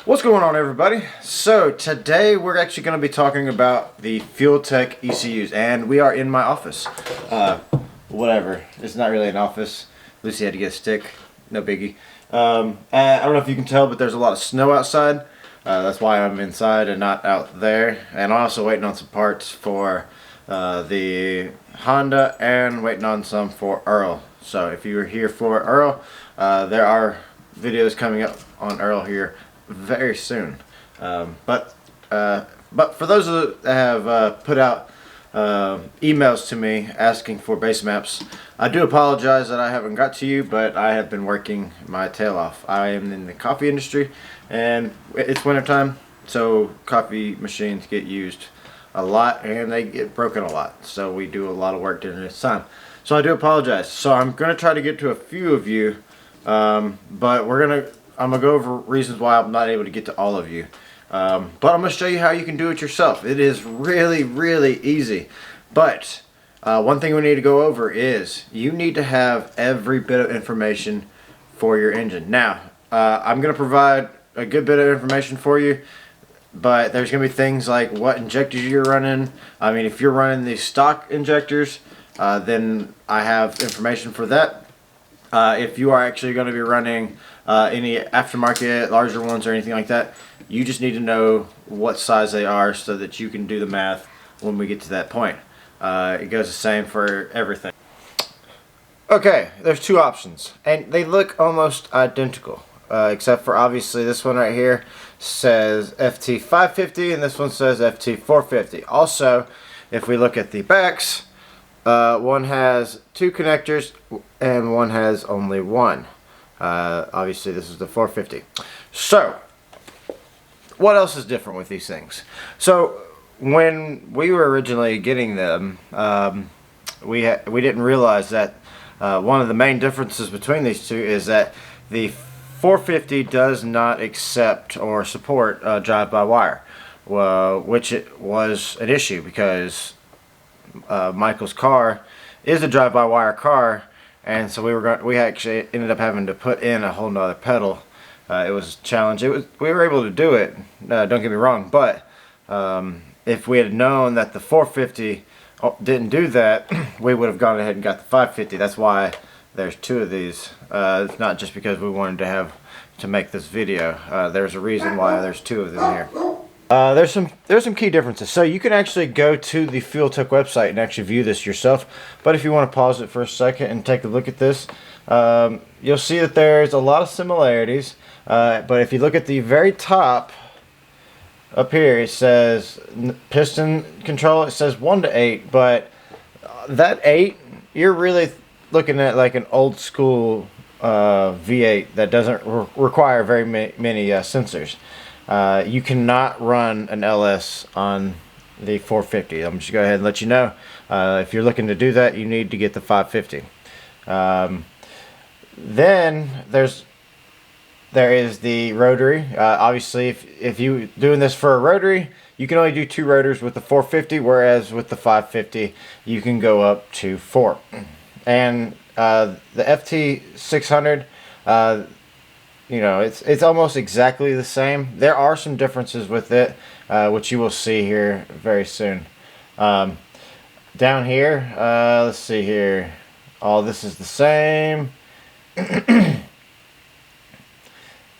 What's going on, everybody? So today we're actually going to be talking about the FuelTech ECUs, and we are in my office. Whatever, it's not really an office. Lucy had to get a stick, no biggie. And I don't know if you can tell, but there's a lot of snow outside. That's why I'm inside and not out there. And I'm also waiting on some parts for the Honda and waiting on some for Earl. So if you were here for Earl, there are videos coming up on Earl here very soon. But for those that have put out emails to me asking for base maps, I do apologize that I haven't got to you, but I have been working my tail off. I am in the coffee industry, and it's wintertime, so coffee machines get used a lot and they get broken a lot, so we do a lot of work during this time. So I do apologize. So I'm going to try to get to a few of you, but I'm going to go over reasons why I'm not able to get to all of you. But I'm going to show you how you can do it yourself. It is really, really easy. But one thing we need to go over is you need to have every bit of information for your engine. Now, I'm going to provide a good bit of information for you, but there's going to be things like what injectors you're running. I mean, if you're running the stock injectors, then I have information for that. If you are actually going to be running any aftermarket, larger ones or anything like that, you just need to know what size they are so that you can do the math when we get to that point. It goes the same for everything. Okay, there's two options, and they look almost identical, except for obviously this one right here says FT450 and this one says FT450. Also, if we look at the backs, one has two connectors and one has only one. Obviously this is the 450. So what else is different with these things? So when we were originally getting them, we didn't realize that one of the main differences between these two is that the 450 does not accept or support drive-by-wire, which it was an issue because Michael's car is a drive-by-wire car, and so we actually ended up having to put in a whole nother pedal. It was a challenge. We were able to do it, don't get me wrong, but if we had known that the 450 didn't do that, we would have gone ahead and got the 550. That's why there's two of these. It's not just because we wanted to make this video. There's a reason why there's two of them here. There's some key differences. So you can actually go to the FuelTech website and actually view this yourself. But if you want to pause it for a second and take a look at this, you'll see that there's a lot of similarities. But if you look at the very top up here, it says piston control. It says 1 to 8, but that 8, you're really looking at like an old school V8 that doesn't require very many sensors. You cannot run an LS on the 450. I'm just going to go ahead and let you know. If you're looking to do that, you need to get the 550. Then there is the rotary. Obviously, if you're doing this for a rotary, you can only do 2 rotors with the 450, whereas with the 550, you can go up to 4. And the FT600, it's almost exactly the same. There are some differences with it, which you will see here very soon. Down here, let's see here. All this is the same.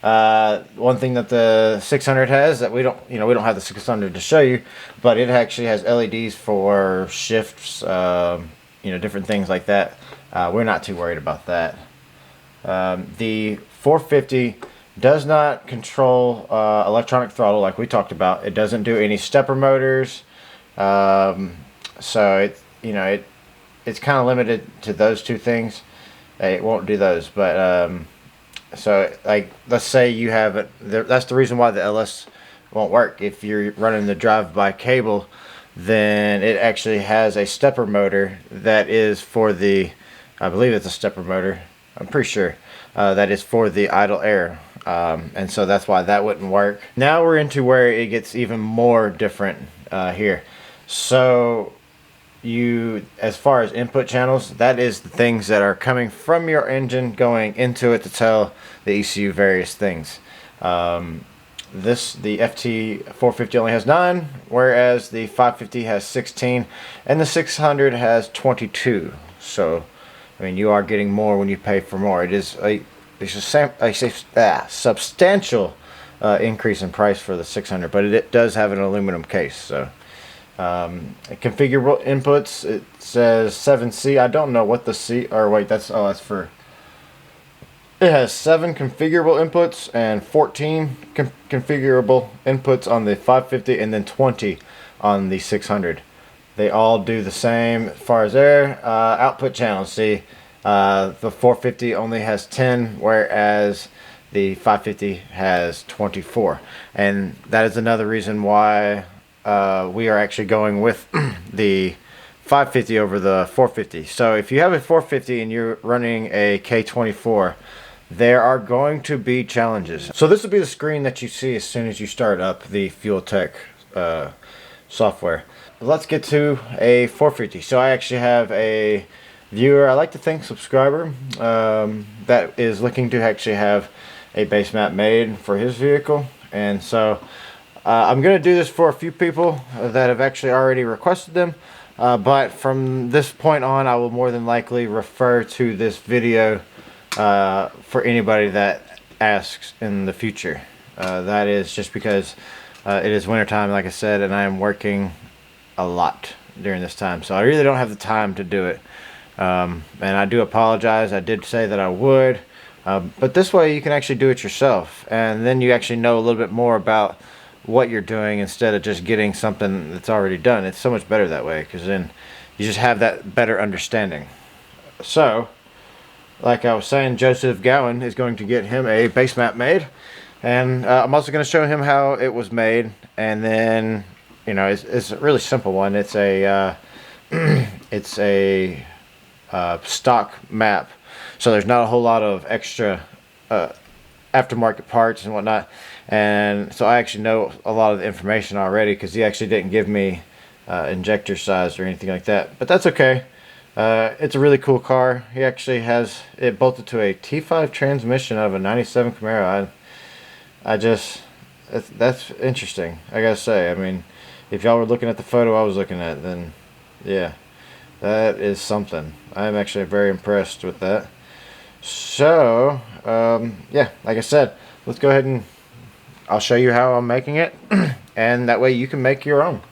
One thing that the 600 has that we don't have the 600 to show you, but it actually has LEDs for shifts, different things like that. We're not too worried about that. The 450 does not control electronic throttle like we talked about. It doesn't do any stepper motors, so it's kind of limited to those two things. It won't do those, but so like let's say you have it. That's the reason why the LS won't work. If you're running the drive-by cable, then it actually has a stepper motor that is for the, I believe it's a stepper motor. I'm pretty sure that is for the idle air, and so that's why that wouldn't work. Now we're into where it gets even more different here. So as far as input channels, that is the things that are coming from your engine going into it to tell the ECU various things. the FT450 only has 9, whereas the 550 has 16, and the 600 has 22. So, I mean, you are getting more when you pay for more. It's a substantial increase in price for the 600, but it does have an aluminum case. So, configurable inputs, it says 7C. I don't know what the C, or wait, that's for. It has 7 configurable inputs and 14 configurable inputs on the 550, and then 20 on the 600. They all do the same as far as their output channels. See, the 450 only has 10, whereas the 550 has 24. And that is another reason why we are actually going with the 550 over the 450. So if you have a 450 and you're running a K24, there are going to be challenges. So this will be the screen that you see as soon as you start up the Fueltech software. Let's get to a 450. So I actually have a viewer, I like to think subscriber, that is looking to actually have a base map made for his vehicle. And so I'm going to do this for a few people that have actually already requested them. But from this point on, I will more than likely refer to this video for anybody that asks in the future. That is just because it is wintertime, like I said, and I am working a lot during this time, so I really don't have the time to do it. And I do apologize. I did say that I would, but this way you can actually do it yourself, and then you actually know a little bit more about what you're doing instead of just getting something that's already done. It's so much better that way, because then you just have that better understanding. So, like I was saying, Joseph Gowan is going to get him a base map made, and I'm also going to show him how it was made. And then, you know, it's a really simple one. It's a stock map, so there's not a whole lot of extra aftermarket parts and whatnot. And so I actually know a lot of the information already, because he actually didn't give me injector size or anything like that, but that's okay. It's a really cool car. He actually has it bolted to a T5 transmission out of a 97 Camaro. That's interesting, I gotta say. I mean, if y'all were looking at the photo I was looking at, then yeah, that is something. I'm actually very impressed with that. So yeah, like I said, let's go ahead and I'll show you how I'm making it, and that way you can make your own.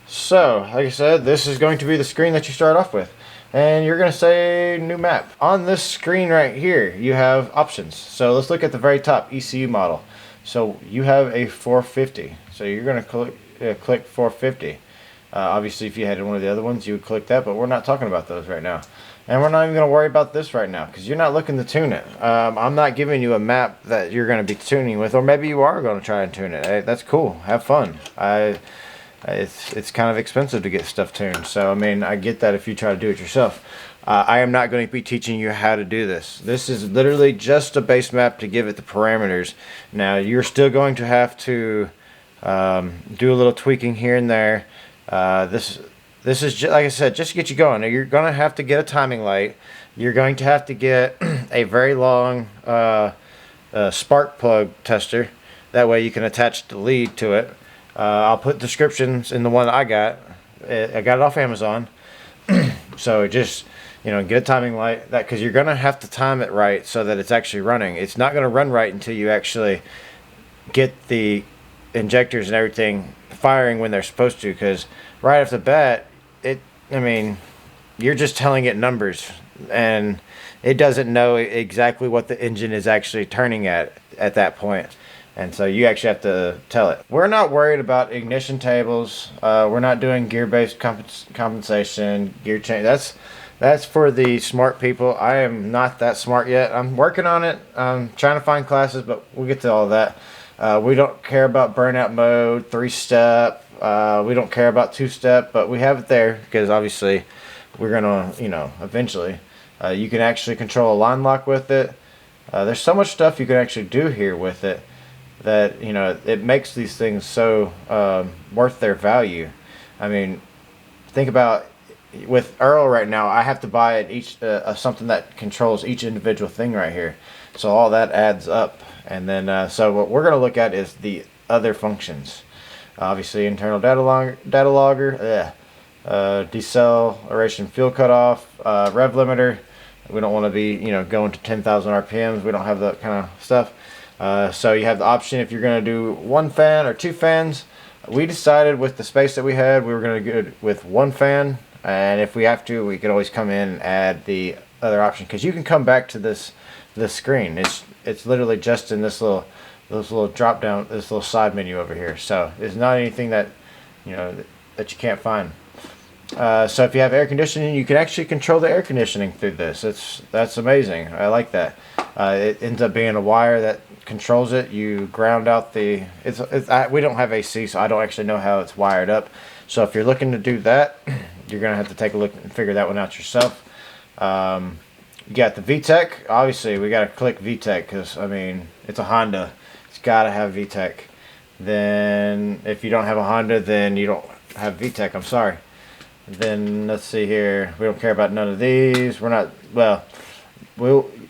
So, like I said, this is going to be the screen that you start off with. And you're going to say new map. On this screen right here, you have options. So let's look at the very top, ECU model. So you have a 450. So you're going to click 450. Obviously, if you had one of the other ones, you would click that, but we're not talking about those right now. And we're not even going to worry about this right now, because you're not looking to tune it. I'm not giving you a map that you're going to be tuning with, or maybe you are going to try and tune it. Hey, that's cool. Have fun. It's kind of expensive to get stuff tuned, so I mean, I get that if you try to do it yourself. I am not going to be teaching you how to do this. This is literally just a base map to give it the parameters. Now, you're still going to have to do a little tweaking here and there. This is just, like I said, just to get you going. Now, you're going to have to get a timing light. You're going to have to get a very long spark plug tester. That way you can attach the lead to it. I'll put descriptions in the one that I got. I got it off Amazon. So just, you know, get a timing light, that, because you're going to have to time it right so that it's actually running. It's not going to run right until you actually get the injectors and everything firing when they're supposed to, because right off the bat, I mean, you're just telling it numbers, and it doesn't know exactly what the engine is actually turning at that point. And so you actually have to tell it. We're not worried about ignition tables. We're not doing gear-based compensation, gear change. That's for the smart people. I am not that smart yet. I'm working on it. I'm trying to find classes, but we'll get to all that. We don't care about burnout mode, 3-step. We don't care about 2-step, but we have it there because obviously we're gonna, you know, eventually. You can actually control a line lock with it. There's so much stuff you can actually do here with it that, you know, it makes these things so worth their value. I mean, think about with Earl right now. I have to buy it each something that controls each individual thing right here. So all that adds up, And then so what we're going to look at is the other functions. Obviously, internal data logger, deceleration fuel cutoff, rev limiter. We don't want to be, going to 10,000 RPMs. We don't have that kind of stuff. So you have the option if you're going to do 1 fan or 2 fans. We decided with the space that we had, we were going to go with 1 fan. And if we have to, we could always come in and add the other option, because you can come back to this screen. It's literally just in this little drop down, this little side menu over here. So it's not anything that that you can't find. So if you have air conditioning, you can actually control the air conditioning through this. That's amazing. I like that. It ends up being a wire that controls it. You ground out the. We don't have AC, so I don't actually know how it's wired up. So if you're looking to do that, you're gonna have to take a look and figure that one out yourself. You got the VTEC. Obviously, we gotta click VTEC because it's a Honda. It's gotta have VTEC. Then if you don't have a Honda, then you don't have VTEC. I'm sorry. Then let's see here. We don't care about none of these. We're not, well,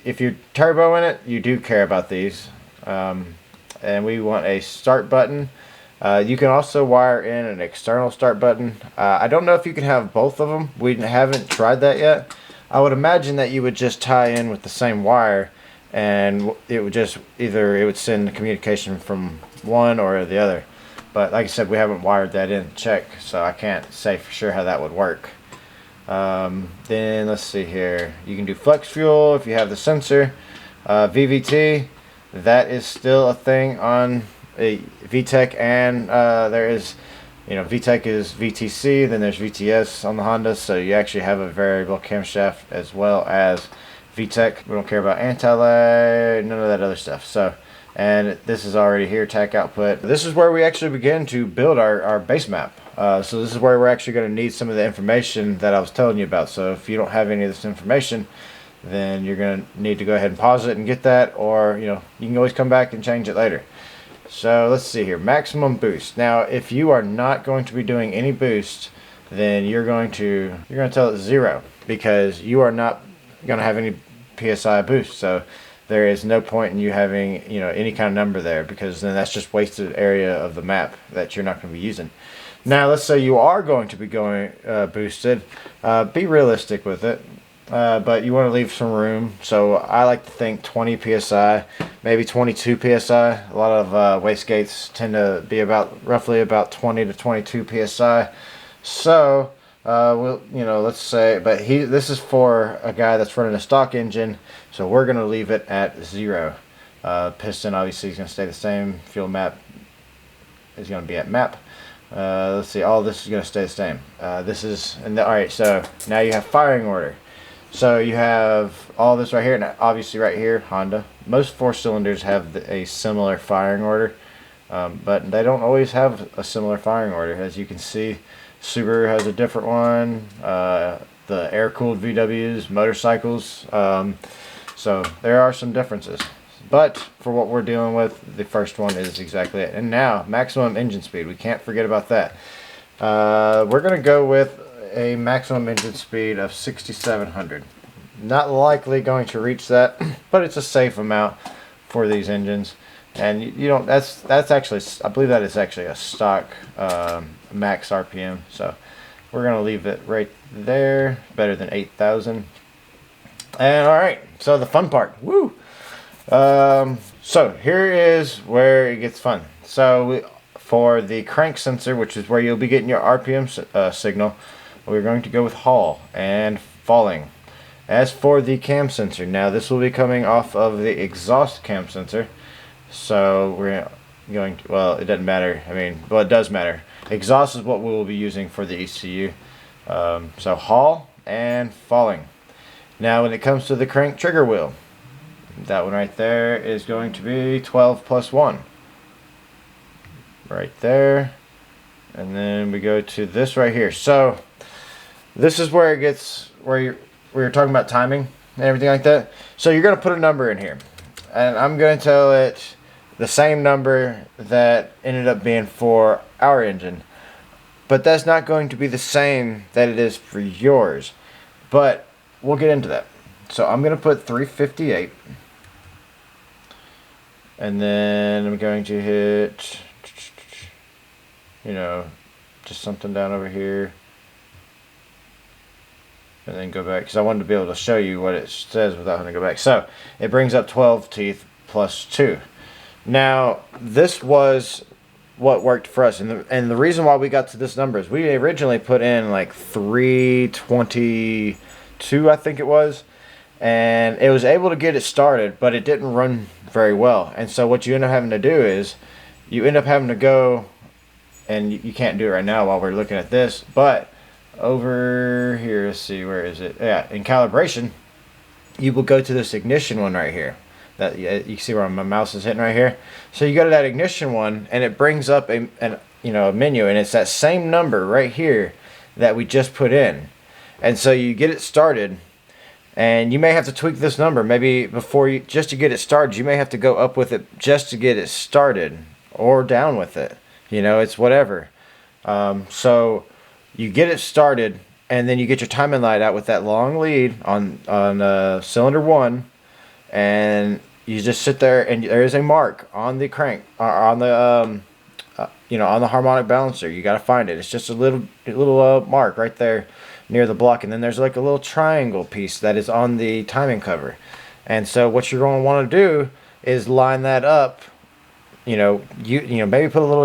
if you're turbo in it, you do care about these. And we want a start button. You can also wire in an external start button. I don't know if you can have both of them. We haven't tried that yet. I would imagine that you would just tie in with the same wire, and it would just it would send the communication from one or the other. But like I said, we haven't wired that in to check, so I can't say for sure how that would work. Then let's see here. You can do flex fuel if you have the sensor. VVT, that is still a thing on a VTEC, and there is, VTEC is VTC, then there's VTS on the Honda, so you actually have a variable camshaft as well as VTEC. We don't care about anti-lag, none of that other stuff. So, and this is already here, TAC output. This is where we actually begin to build our base map. So this is where we're actually going to need some of the information that I was telling you about. So if you don't have any of this information, then you're going to need to go ahead and pause it and get that, or you can always come back and change it later. So let's see here, maximum boost. Now if you are not going to be doing any boost, then you're going to tell it 0, because you are not going to have any PSI boost. So there is no point in you having any kind of number there, because then that's just wasted area of the map that you're not going to be using. Now let's say you are going to be going boosted. Be realistic with it, but you want to leave some room. So I like to think 20 psi, maybe 22 psi. A lot of wastegates tend to be roughly about 20 to 22 psi. So let's say, but this is for a guy that's running a stock engine, so we're going to leave it at 0. Piston obviously is going to stay the same. Fuel map is going to be at map. Let's see, all this is going to stay the same. Alright, so now you have firing order. So you have all this right here, and obviously right here, Honda. Most 4-cylinders have a similar firing order, but they don't always have a similar firing order. As you can see, Subaru has a different one, the air-cooled VWs, motorcycles, so there are some differences. But for what we're dealing with, the first one is exactly it. And now, maximum engine speed, we can't forget about that. We're going to go with a maximum engine speed of 6,700. Not likely going to reach that, but it's a safe amount for these engines. And that's actually, I believe that is actually a stock max RPM. So we're going to leave it right there, better than 8,000. And alright, so the fun part, woo! So here is where it gets fun. So for the crank sensor, which is where you'll be getting your RPM signal, we're going to go with Hall and falling. As for the cam sensor, now this will be coming off of the exhaust cam sensor. So we're going to, well, it doesn't matter. Well, it does matter. Exhaust is what we will be using for the ECU. So Hall and falling. Now when it comes to the crank trigger wheel, that one right there is going to be 12 plus 1. Right there. And then we go to this right here. So this is where it gets, where you're talking about timing and everything like that. So you're going to put a number in here. And I'm going to tell it the same number that ended up being for our engine. But that's not going to be the same that it is for yours. But we'll get into that. So I'm going to put 358. And then I'm going to hit, just something down over here. And then go back, because I wanted to be able to show you what it says without having to go back. So it brings up 12 teeth plus 2. Now, this was what worked for us. And the reason why we got to this number is we originally put in like 322, I think it was. And it was able to get it started, but it didn't run very well. And so what you end up having to do is you end up having to go, and you can't do it right now while we're looking at this, but over here, let's see, where is it? Yeah, in calibration, you will go to this ignition one right here. That you see where my mouse is hitting right here. So you go to that ignition one, and it brings up a menu, and it's that same number right here that we just put in. And so you get it started, and you may have to tweak this number maybe before you, just to get it started. You may have to go up with it just to get it started, or down with it. It's whatever. So you get it started, and then you get your timing light out with that long lead on cylinder 1, and you just sit there, and there is a mark on the crank, on the on the harmonic balancer. You got to find it. It's just a little mark right there near the block, and then there's like a little triangle piece that is on the timing cover. And so what you're going to want to do is line that up. Maybe put a little.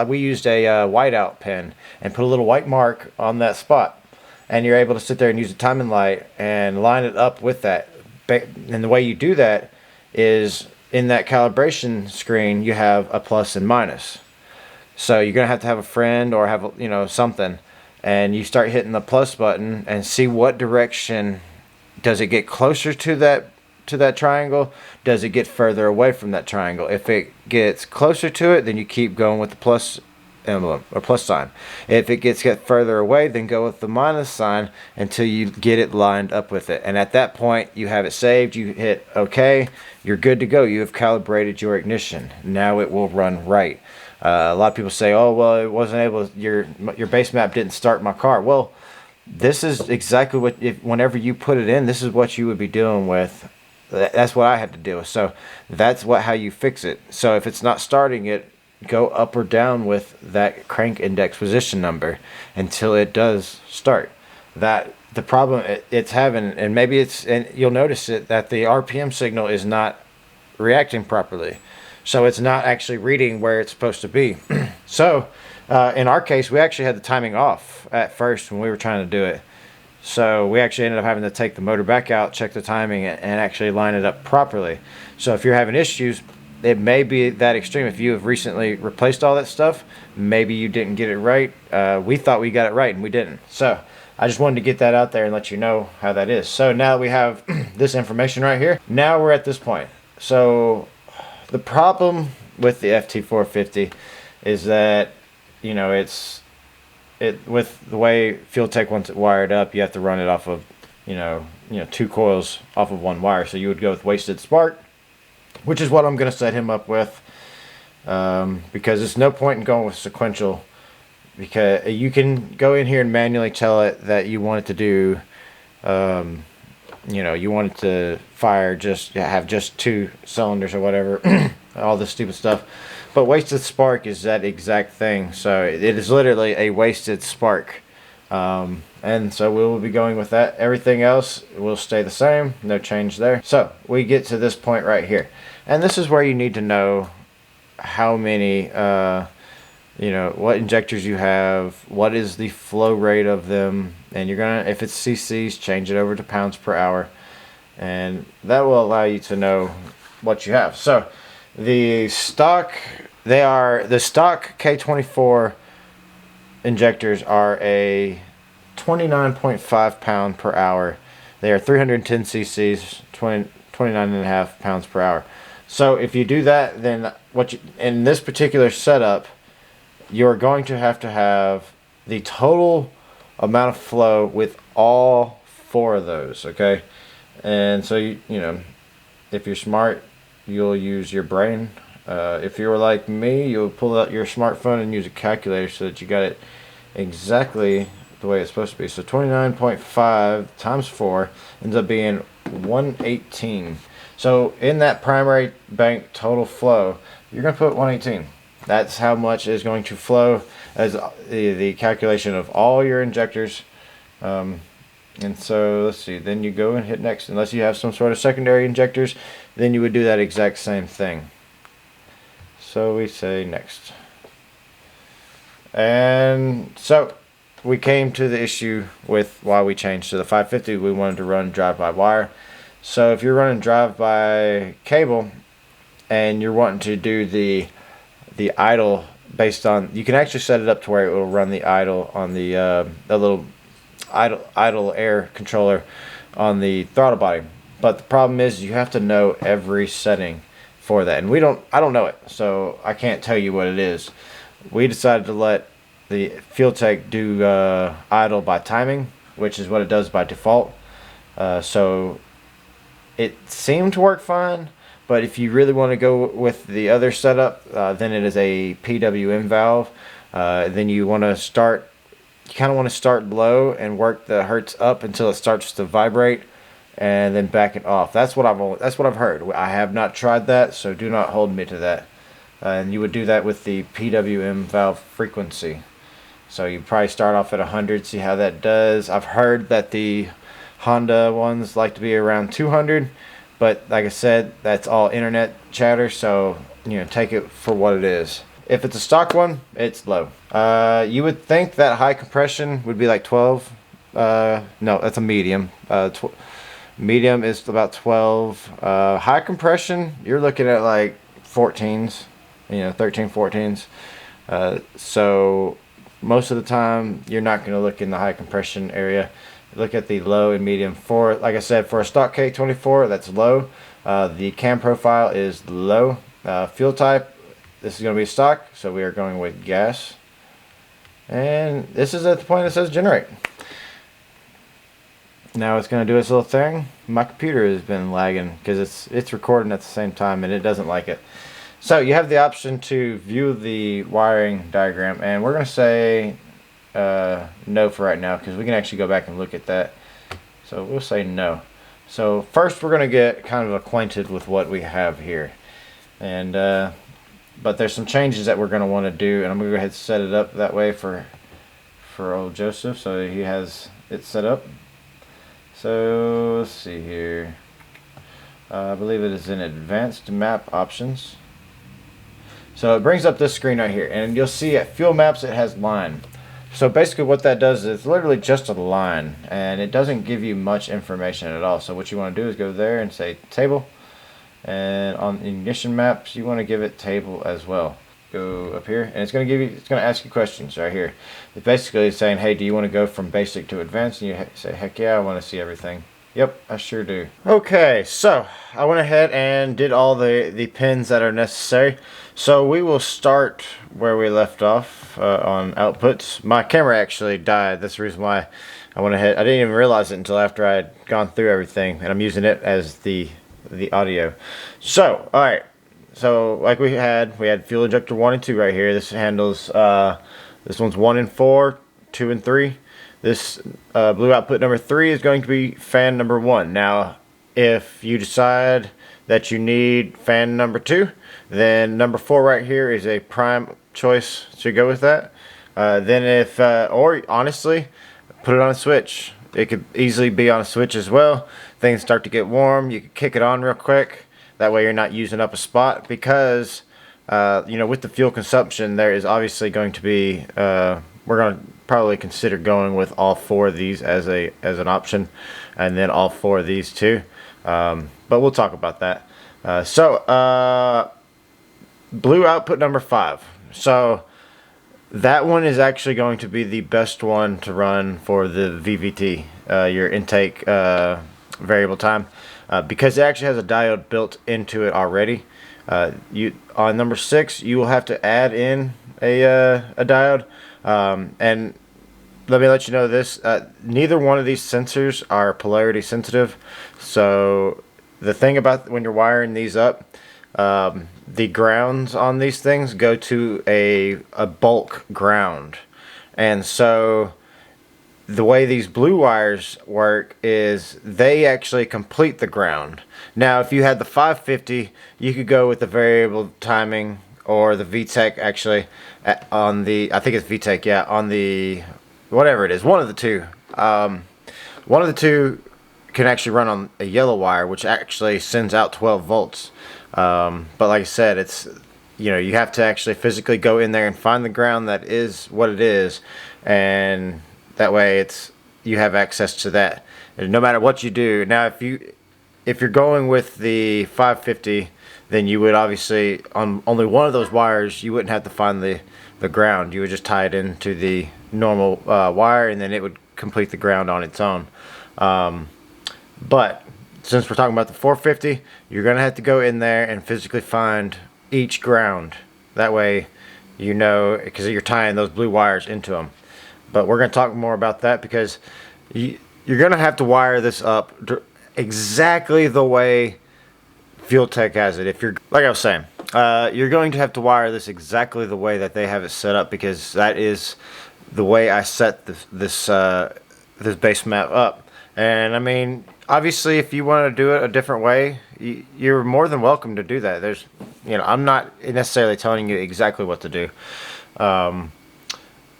We used a whiteout pen and put a little white mark on that spot, and you're able to sit there and use a timing light and line it up with that. And the way you do that is in that calibration screen, you have a plus and minus. So you're gonna have to have a friend or have something, and you start hitting the plus button and see what direction does it get closer to that triangle. Does it get further away from that triangle? If it gets closer to it, then you keep going with the plus emblem or plus sign. If it gets further away, then go with the minus sign until you get it lined up with it. And at that point, you have it saved. You hit OK. You're good to go. You have calibrated your ignition. Now it will run right. A lot of people say, "Oh, well, it wasn't able. Your base map didn't start my car." Well, this is exactly what. Whenever you put it in, this is what you would be dealing with. That's what I had to deal with. So that's how you fix it. So if it's not starting it, go up or down with that crank index position number until it does start. That the problem it's having, and you'll notice it, that the RPM signal is not reacting properly. So it's not actually reading where it's supposed to be. So in our case, we actually had the timing off at first when we were trying to do it. So we actually ended up having to take the motor back out, check the timing, and actually line it up properly. So if you're having issues, it may be that extreme. If you have recently replaced all that stuff, maybe you didn't get it right. We thought we got it right, and we didn't. So I just wanted to get that out there and let you know how that is. So now we have this information right here. Now we're at this point. So the problem with the FT450 is that, with the way FuelTech wants it wired up, you have to run it off of, 2 coils off of 1 wire. So you would go with wasted spark, which is what I'm going to set him up with, because there's no point in going with sequential, because you can go in here and manually tell it that you want it to do, you want it to fire have just 2 cylinders or whatever, all this stupid stuff. But wasted spark is that exact thing. So it is literally a wasted spark. And so we will be going with that. Everything else will stay the same. No change there. So we get to this point right here. And this is where you need to know how many, what injectors you have, what is the flow rate of them. And you're going to, if it's cc's, change it over to pounds per hour. And that will allow you to know what you have. So the stock K24 injectors are a 29.5 pound per hour. They are 310 cc's, 29.5 pounds per hour. So if you do that, then in this particular setup, you're going to have the total amount of flow with all 4 of those, okay? And so if you're smart, you'll use your brain. If you're like me, you'll pull out your smartphone and use a calculator so that you got it exactly the way it's supposed to be. So 29.5 times 4 ends up being 118. So in that primary bank total flow, you're going to put 118. That's how much is going to flow as the calculation of all your injectors. And so let's see, then you go and hit next. Unless you have some sort of secondary injectors, then you would do that exact same thing. So we say next. And so we came to the issue with why we changed to the 550. We wanted to run drive-by-wire. So if you're running drive-by cable and you're wanting to do the idle based on, you can actually set it up to where it will run the idle on the little idle air controller on the throttle body. But the problem is you have to know every setting for that, and I don't know it, so I can't tell you what it is. We decided to let the FuelTech do idle by timing, which is what it does by default. So it seemed to work fine, but if you really want to go with the other setup, then it is a PWM valve. Then you want to start, you kind of want to start low and work the hertz up until it starts to vibrate, and then back it off. That's what I've heard. I have not tried that, so do not hold me to that. And you would do that with the PWM valve frequency. So you probably start off at 100, see how that does. I've heard that the Honda ones like to be around 200, but like I said, that's all internet chatter, so take it for what it is. If it's a stock one, it's low. You would think that high compression would be like 12. No, that's a medium. Medium is about 12. High compression, you're looking at like 14s, 13, 14s. So most of the time, you're not going to look in the high compression area. Look at the low and medium. For, like I said, for a stock K24, that's low. The cam profile is low. Fuel type, this is going to be stock, so we are going with gas. And this is at the point that says generate. Now it's going to do its little thing. My computer has been lagging because it's recording at the same time and it doesn't like it. So you have the option to view the wiring diagram, and we're going to say no for right now because we can actually go back and look at that. So we'll say no. So first we're going to get kind of acquainted with what we have here. And but there's some changes that we're going to want to do, and I'm going to go ahead and set it up that way for old Joseph so he has it set up. So let's see here. I believe it is in advanced map options. So it brings up this screen right here, and you'll see at fuel maps it has line. So basically what that does is it's literally just a line, and it doesn't give you much information at all. So what you want to do is go there and say table, and on ignition maps you want to give it table as well. Go up here, and it's going to ask you questions right here. It's basically saying, hey, do you want to go from basic to advanced? And you say, heck yeah, I want to see everything. Yep, I sure do. Okay, so I went ahead and did all the pins that are necessary. So we will start where we left off on outputs. My camera actually died. That's the reason why I went ahead. I didn't even realize it until after I had gone through everything, and I'm using it as the audio. So, all right. So like we had fuel injector 1 and 2 right here. This handles this one's 1 and 4, 2 and 3. This blue output number 3 is going to be fan number 1. Now, if you decide that you need fan number 2, then number 4 right here is a prime choice to go with that. Then if, or honestly, put it on a switch. It could easily be on a switch as well. Things start to get warm, you can kick it on real quick. That way you're not using up a spot, because with the fuel consumption there is obviously going to be, we're going to probably consider going with all 4 of these as an option, and then all 4 of these too. But we'll talk about that. Blue output number 5. So that one is actually going to be the best one to run for the VVT, your intake variable time, because it actually has a diode built into it already. On number 6, you will have to add in a diode, and let me let you know this: neither one of these sensors are polarity sensitive. So the thing about when you're wiring these up, the grounds on these things go to a bulk ground, and so the way these blue wires work is they actually complete the ground. Now, if you had the 550, you could go with the variable timing or the VTEC actually on the, I think it's VTEC, yeah, on the, whatever it is, one of the two. One of the two can actually run on a yellow wire, which actually sends out 12 volts. But like I said, it's, you know, you have to actually physically go in there and find the ground that is what it is, and that way it's, you have access to that, and no matter what you do. Now, if you're going with the 550, then you would obviously, on only one of those wires, you wouldn't have to find the ground. You would just tie it into the normal wire, and then it would complete the ground on its own. But since we're talking about the 450, you're gonna have to go in there and physically find each ground. That way, you know, because you're tying those blue wires into them. But we're going to talk more about that, because you're going to have to wire this up exactly the way FuelTech has it. If you're, like I was saying, you're going to have to wire this exactly the way that they have it set up, because that is the way I set this base map up. And I mean, obviously, if you want to do it a different way, you're more than welcome to do that. There's, you know, I'm not necessarily telling you exactly what to do,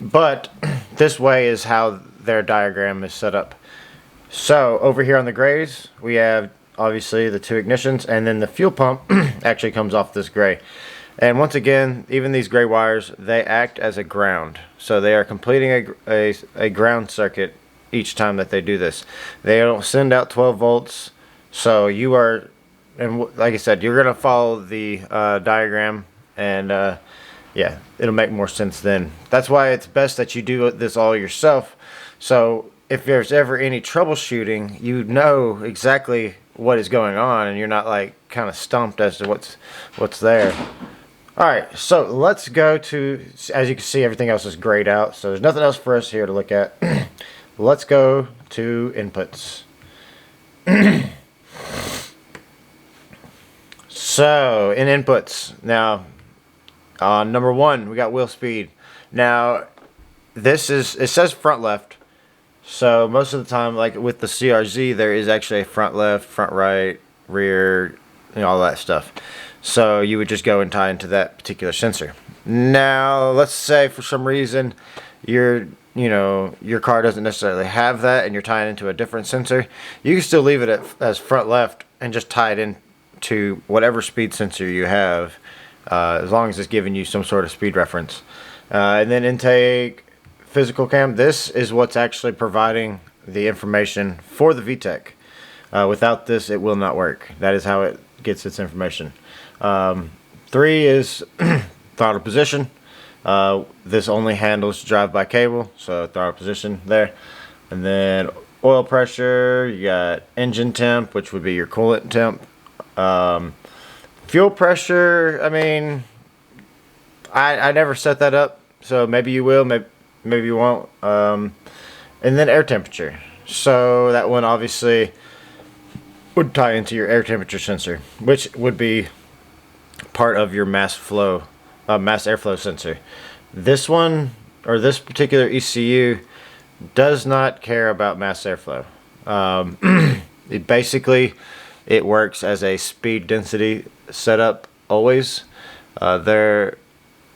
but this way is how their diagram is set up. So over here on the grays, we have obviously the two ignitions, and then the fuel pump actually comes off this gray. And once again, even these gray wires, they act as a ground. So they are completing a ground circuit each time that they do this. They don't send out 12 volts. So you are, and like I said, you're going to follow the diagram, and yeah, it'll make more sense then. That's why it's best that you do this all yourself. So if there's ever any troubleshooting, you know exactly what is going on, and you're not like kind of stumped as to what's there. Alright, so let's go to, as you can see, everything else is grayed out, so there's nothing else for us here to look at. Let's go to inputs. So in inputs, now number one, we got wheel speed. Now this is, it says front left, so most of the time, like with the CRZ, there is actually a front left, front right, rear, and all that stuff. So you would just go and tie into that particular sensor. Now let's say for some reason your car doesn't necessarily have that, and you're tying into a different sensor. You can still leave it as front left and just tie it in to whatever speed sensor you have, as long as it's giving you some sort of speed reference. And then intake, physical cam, this is what's actually providing the information for the VTEC. Without this, it will not work. That is how it gets its information. 3 is throttle position. This only handles drive-by cable, so throttle position there. And then oil pressure, you got engine temp, which would be your coolant temp. Fuel pressure, I mean, I never set that up, so maybe you will, maybe you won't. And then air temperature. So that one obviously would tie into your air temperature sensor, which would be part of your mass airflow sensor. This one, or this particular ECU, does not care about mass airflow. It works as a speed density setup always. I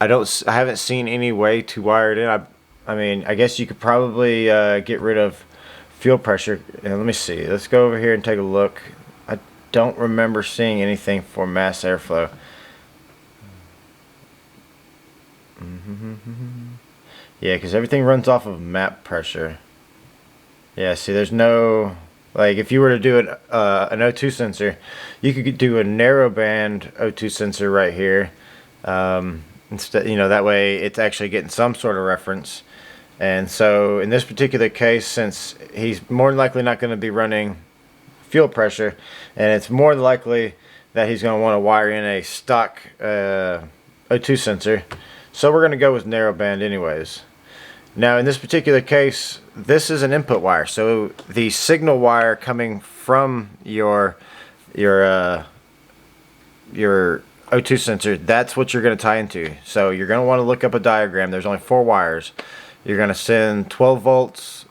haven't seen any way to wire it in. I mean, I guess you could probably get rid of fuel pressure. And let me see. Let's go over here and take a look. I don't remember seeing anything for mass airflow. Yeah, because everything runs off of map pressure. Yeah, see, there's no, like, if you were to do an O2 sensor, you could do a narrow band O2 sensor right here. Instead, that way it's actually getting some sort of reference. And so in this particular case, since he's more than likely not going to be running fuel pressure, and it's more likely that he's going to want to wire in a stock O2 sensor, so we're going to go with narrowband anyways. Now in this particular case, this is an input wire, so the signal wire coming from your O2 sensor, that's what you're going to tie into. So you're going to want to look up a diagram. There's only 4 wires. You're going to send 12 volts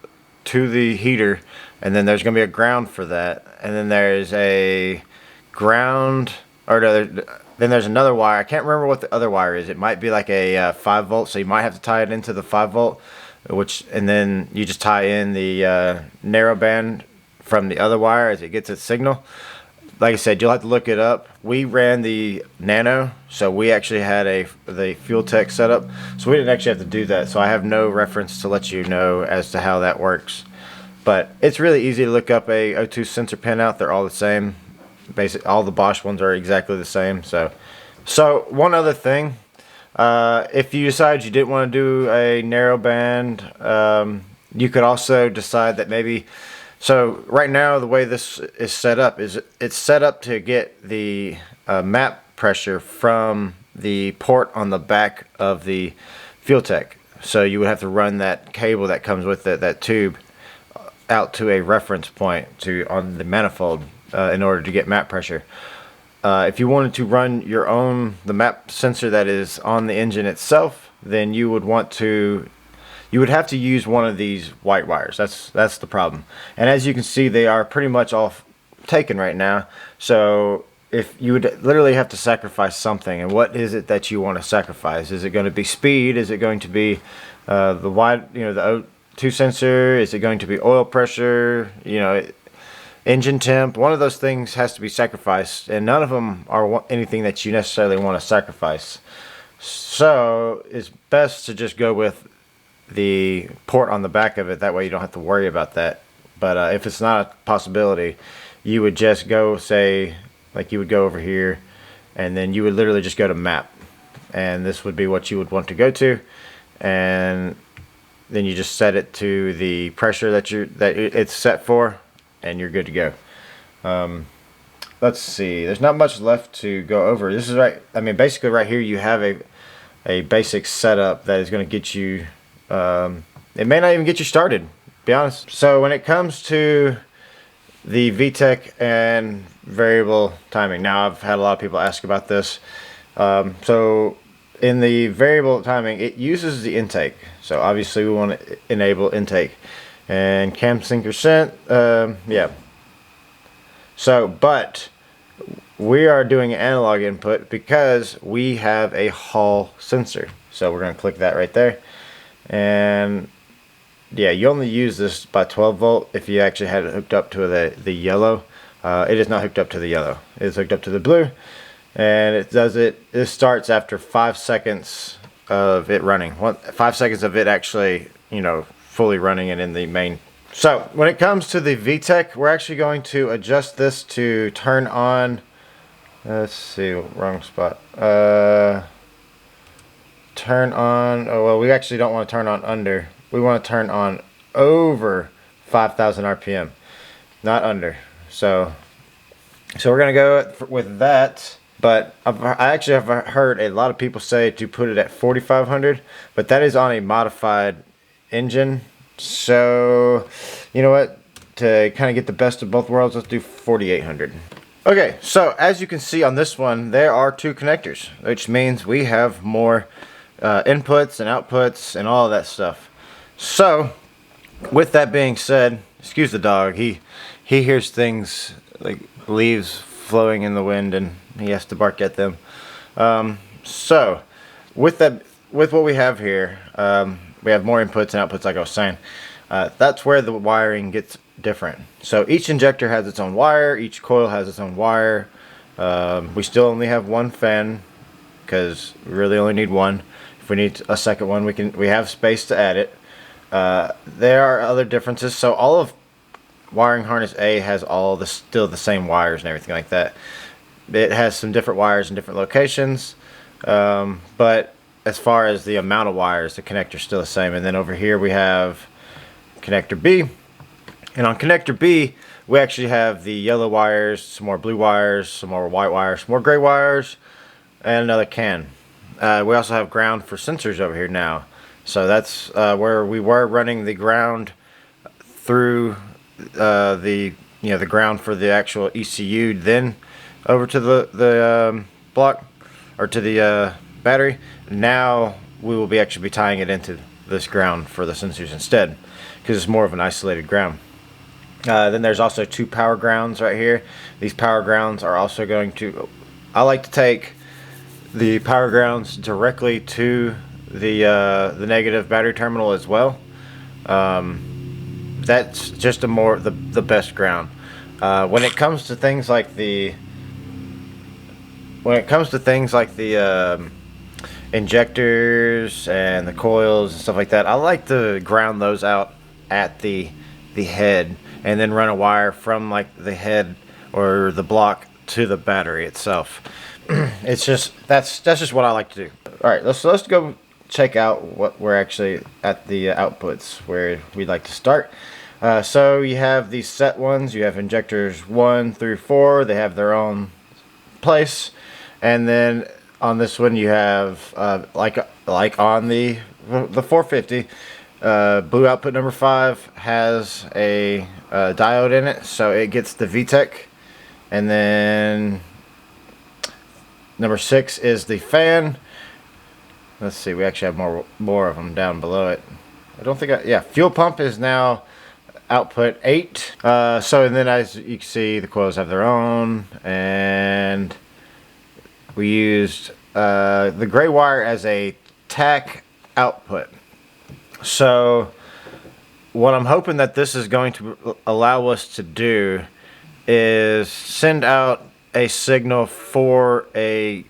to the heater, and then there's going to be a ground for that, and then there's a ground, or then there's another wire. I can't remember what the other wire is. It might be like a 5 volt, so you might have to tie it into the 5 volt, and then you just tie in the narrow band from the other wire as it gets its signal. Like I said, you'll have to look it up. We ran the Nano, so we actually had the FuelTech setup, so we didn't actually have to do that. So I have no reference to let you know as to how that works. But it's really easy to look up a O2 sensor pinout. They're all the same. Basically, all the Bosch ones are exactly the same. So one other thing, if you decide you didn't want to do a narrow band, you could also decide that maybe. So right now, the way this is set up is it's set up to get the map pressure from the port on the back of the FuelTech. So you would have to run that cable that comes with it, that tube, out to a reference point on the manifold in order to get map pressure. If you wanted to run the map sensor that is on the engine itself, then you would have to use one of these white wires. That's the problem. And as you can see, they are pretty much all taken right now. So if you would literally have to sacrifice something, and what is it that you want to sacrifice? Is it going to be speed? Is it going to be the O2 sensor? Is it going to be oil pressure? Engine temp? One of those things has to be sacrificed, and none of them are anything that you necessarily want to sacrifice. So it's best to just go with the port on the back of it. That way you don't have to worry about that. But if it's not a possibility, you would just go, say, like you would go over here, and then you would literally just go to map, and this would be what you would want to go to, and then you just set it to the pressure that it's set for, and you're good to go. Let's see, there's not much left to go over. This is basically right here you have a basic setup that is going to get you, it may not even get you started, to be honest. So when it comes to the VTEC and variable timing, now I've had a lot of people ask about this. So in the variable timing, it uses the intake. So obviously we want to enable intake. And cam sync sent, yeah. So, but we are doing analog input because we have a Hall sensor. So we're going to click that right there. And yeah, you only use this by 12 volt if you actually had it hooked up to the yellow. It is not hooked up to the yellow. It is hooked up to the blue. And this starts after 5 seconds of it running. 5 seconds of it actually, fully running and in the main. So when it comes to the VTEC, we're actually going to adjust this to turn on, let's see, wrong spot. Turn on, oh well, we actually don't want to turn on under. We want to turn on over 5,000 RPM, not under. So we're going to go with that. But I actually have heard a lot of people say to put it at 4,500, but that is on a modified engine. So you know what, to kind of get the best of both worlds, let's do 4,800. Okay, so as you can see on this one, there are 2 connectors, which means we have more inputs and outputs and all of that stuff. So with that being said, excuse the dog, he hears things like leaves flowing in the wind and he has to bark at them. So with what we have here, we have more inputs and outputs, like I was saying. That's where the wiring gets different. So each injector has its own wire, each coil has its own wire. We still only have one fan because we really only need one. If we need a second one, we have space to add it. There are other differences. So all of wiring harness A has still the same wires and everything like that. It has some different wires in different locations, but as far as the amount of wires, the connector is still the same. And then over here we have connector B, and on connector B we actually have the yellow wires, some more blue wires, some more white wires, some more gray wires, and another can. We also have ground for sensors over here now. So that's where we were running the ground through the ground for the actual ECU, then over to the block, or to the battery. Now we will actually be tying it into this ground for the sensors instead, because it's more of an isolated ground. Then there's also 2 power grounds right here. These power grounds are also going to, I like to take the power grounds directly to the negative battery terminal as well. That's just the best ground. When it comes to things like the injectors and the coils and stuff like that, I like to ground those out at the head, and then run a wire from like the head or the block to the battery itself. It's just that's just what I like to do. All right, let's go check out what we're actually at the outputs where we'd like to start. So you have these set ones. You have injectors 1 through 4. They have their own place, and then on this one you have like on the 450. Blue output number 5 has a diode in it, so it gets the VTEC, and then number 6 is the fan. Let's see, we actually have more of them down below it. I don't think yeah, fuel pump is now output 8. So and then as you can see, the coils have their own, and we used the gray wire as a tack output. So what I'm hoping that this is going to allow us to do is send out a signal for a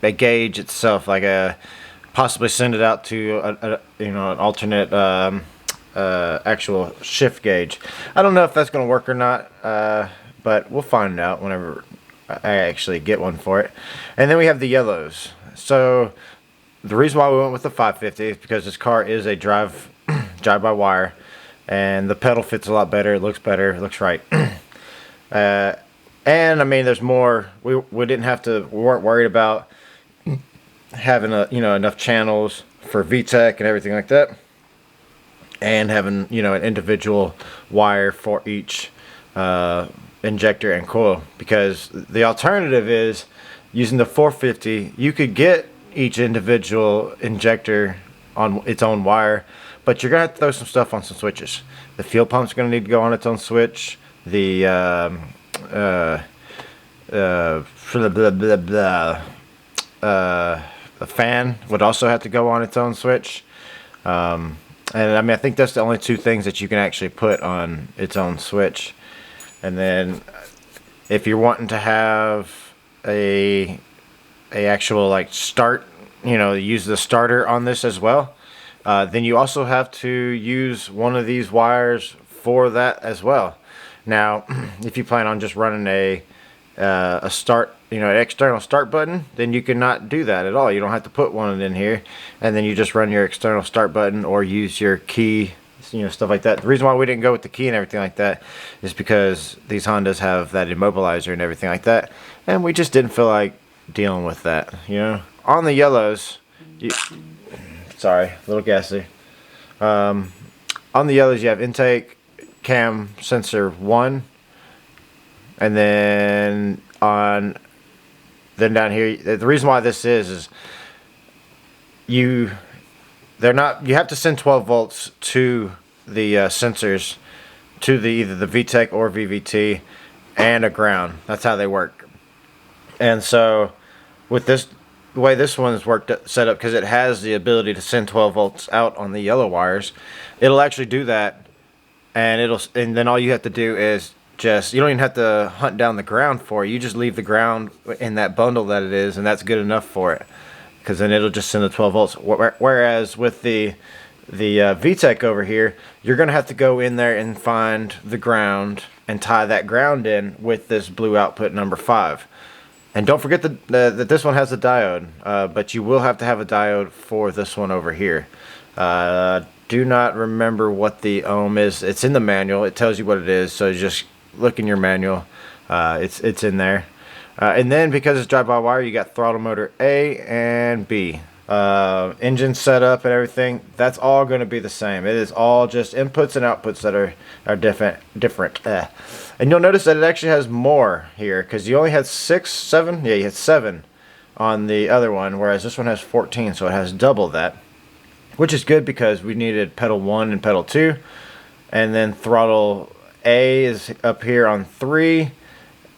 gauge itself, like possibly send it out to an alternate actual shift gauge. I don't know if that's going to work or not, but we'll find out whenever I actually get one for it. And then we have the yellows. So the reason why we went with the 550 is because this car is a drive by wire, and the pedal fits a lot better. It looks better. It looks right. And I mean, there's more. We weren't worried about having enough channels for VTEC and everything like that, and having an individual wire for each injector and coil, because the alternative is using the 450. You could get each individual injector on its own wire, but you're gonna have to throw some stuff on some switches. The fuel pump's gonna need to go on its own switch. The the fan would also have to go on its own switch. And I mean, I think that's the only 2 things that you can actually put on its own switch. And then if you're wanting to have a actual like start, use the starter on this as well, then you also have to use one of these wires for that as well. Now if you plan on just running a start, an external start button, then you cannot do that at all. You don't have to put one in here, and then you just run your external start button or use your key, stuff like that. The reason why we didn't go with the key and everything like that is because these Hondas have that immobilizer and everything like that, and we just didn't feel like dealing with that. On the yellows, sorry, a little gassy. On the yellows, you have intake cam sensor 1, and then down here, the reason why this is you have to send 12 volts to the sensors, to either the VTEC or VVT, and a ground. That's how they work. And so with the way this one is set up, because it has the ability to send 12 volts out on the yellow wires, it'll actually do that, and then all you have to do is you don't even have to hunt down the ground for it. You just leave the ground in that bundle that it is, and that's good enough for it, because then it'll just send the 12 volts. Whereas with the VTEC over here, you're going to have to go in there and find the ground and tie that ground in with this blue output number 5. And don't forget that this one has a diode, but you will have to have a diode for this one over here. Do not remember what the ohm is. It's in the manual. It tells you what it is, so just look in your manual. It's in there. And then because it's drive-by-wire, you got throttle motor A and B. Engine setup and everything, that's all going to be the same. It is all just inputs and outputs that are different. And you'll notice that it actually has more here, because you only had 7. Yeah, you had 7 on the other one, whereas this one has 14, so it has double that. which is good because we needed pedal 1 and pedal 2, and then throttle A is up here on 3,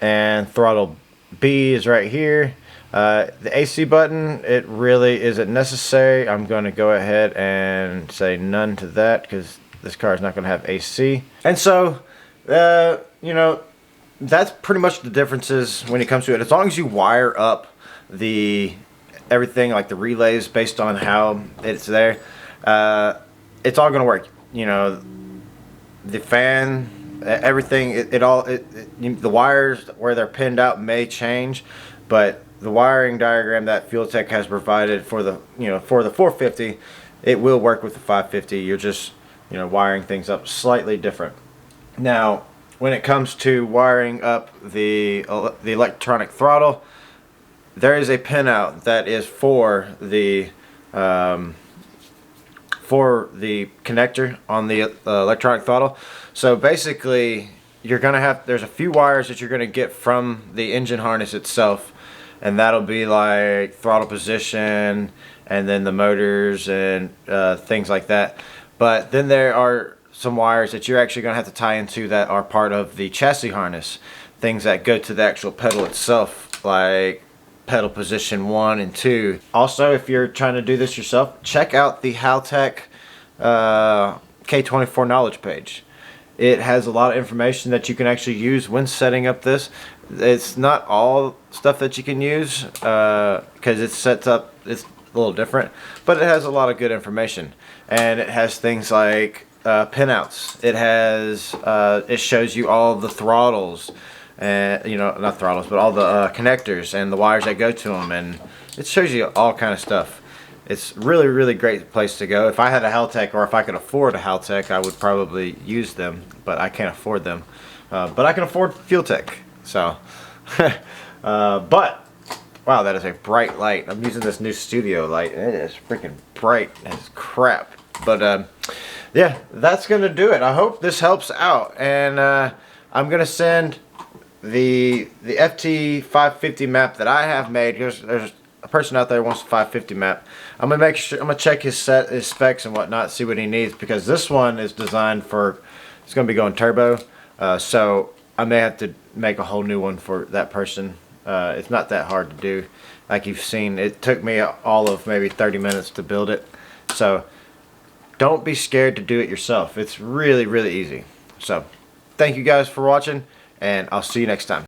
and throttle B is right here. The AC button, it really isn't necessary. I'm going to go ahead and say none to that because this car is not going to have AC. And so, you know, that's pretty much the differences when it comes to it. As long as you wire up everything like the relays based on how it's there, it's all going to work. You know, the fan, everything, the wires where they're pinned out may change, but the wiring diagram that FuelTech has provided for the 450, it will work with the 550. You're just, you know, wiring things up slightly different. Now, when it comes to wiring up the electronic throttle, there is a pinout that is for the connector on the electronic throttle. So basically, there's a few wires that you're gonna get from the engine harness itself, and that'll be like throttle position and then the motors and things like that. But then there are some wires that you're actually going to have to tie into that are part of the chassis harness, things that go to the actual pedal itself, like pedal position 1 and 2. Also, if you're trying to do this yourself, check out the VTEC K20 knowledge page. It has a lot of information that you can actually use when setting up this. It's not all stuff that you can use because it's a little different, but it has a lot of good information, and it has things like pinouts. It shows you all the throttles, and not throttles, but all the connectors and the wires that go to them, and it shows you all kind of stuff. It's really, really great place to go. If I had a VTEC, or if I could afford a VTEC, I would probably use them, but I can't afford them. But I can afford FuelTech. So, but wow, that is a bright light. I'm using this new studio light, and it is freaking bright as crap. But yeah, that's gonna do it. I hope this helps out, and I'm gonna send the FT450 map that I have made. There's a person out there who wants a 550 map. I'm gonna check his specs and whatnot, see what he needs, because this one is designed for, it's gonna be going turbo, so I may have to make a whole new one for that person. It's not that hard to do. Like you've seen, it took me all of maybe 30 minutes to build it. So don't be scared to do it yourself. It's really, really easy. So thank you guys for watching, and I'll see you next time.